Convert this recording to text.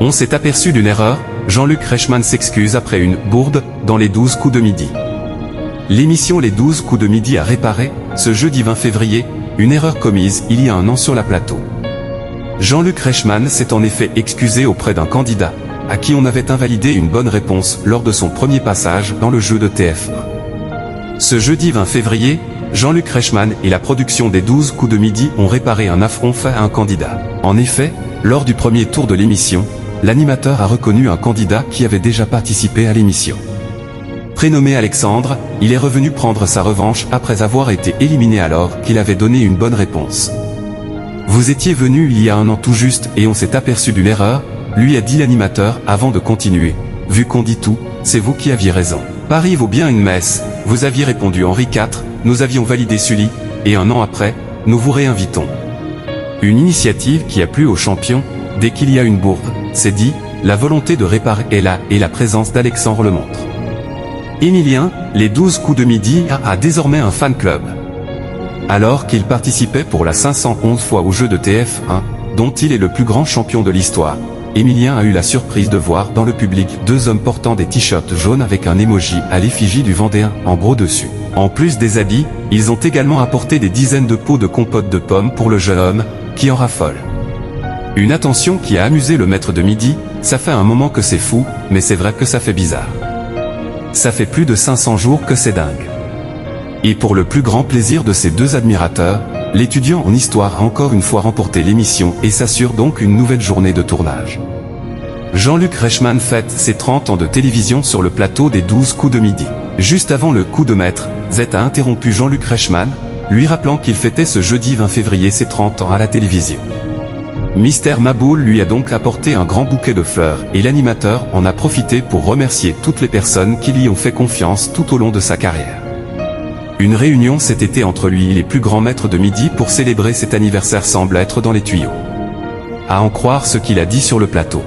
On s'est aperçu d'une erreur, Jean-Luc Reichmann s'excuse après une « bourde » dans les 12 coups de midi. L'émission Les 12 coups de midi a réparé, ce jeudi 20 février, une erreur commise il y a un an sur la plateau. Jean-Luc Reichmann s'est en effet excusé auprès d'un candidat, à qui on avait invalidé une bonne réponse lors de son premier passage dans le jeu de TF1. Ce jeudi 20 février, Jean-Luc Reichmann et la production des 12 coups de midi ont réparé un affront fait à un candidat. En effet, lors du premier tour de l'émission, l'animateur a reconnu un candidat qui avait déjà participé à l'émission. Prénommé Alexandre, il est revenu prendre sa revanche après avoir été éliminé alors qu'il avait donné une bonne réponse. « Vous étiez venu il y a un an tout juste et on s'est aperçu d'une erreur », lui a dit l'animateur avant de continuer. « Vu qu'on dit tout, c'est vous qui aviez raison. Paris vaut bien une messe, vous aviez répondu Henri IV, nous avions validé Sully, et un an après, nous vous réinvitons. » Une initiative qui a plu aux champions, dès qu'il y a une bourde, c'est dit, la volonté de réparer est là et la présence d'Alexandre le montre. Émilien, les 12 coups de midi a désormais un fan club. Alors qu'il participait pour la 511 fois au jeu de TF1, dont il est le plus grand champion de l'histoire, Émilien a eu la surprise de voir dans le public 2 hommes portant des t-shirts jaunes avec un emoji à l'effigie du Vendéen en gros dessus. En plus des habits, ils ont également apporté des dizaines de pots de compote de pommes pour le jeune homme, qui en raffole. Une attention qui a amusé le maître de midi, ça fait un moment que c'est fou, mais c'est vrai que ça fait bizarre. Ça fait plus de 500 jours que c'est dingue. Et pour le plus grand plaisir de ces 2 admirateurs, l'étudiant en histoire a encore une fois remporté l'émission et s'assure donc une nouvelle journée de tournage. Jean-Luc Reichmann fête ses 30 ans de télévision sur le plateau des 12 coups de midi. Juste avant le coup de maître, Z a interrompu Jean-Luc Reichmann, lui rappelant qu'il fêtait ce jeudi 20 février ses 30 ans à la télévision. Mister Maboul lui a donc apporté un grand bouquet de fleurs et l'animateur en a profité pour remercier toutes les personnes qui lui ont fait confiance tout au long de sa carrière. Une réunion cet été entre lui et les plus grands maîtres de midi pour célébrer cet anniversaire semble être dans les tuyaux. À en croire ce qu'il a dit sur le plateau.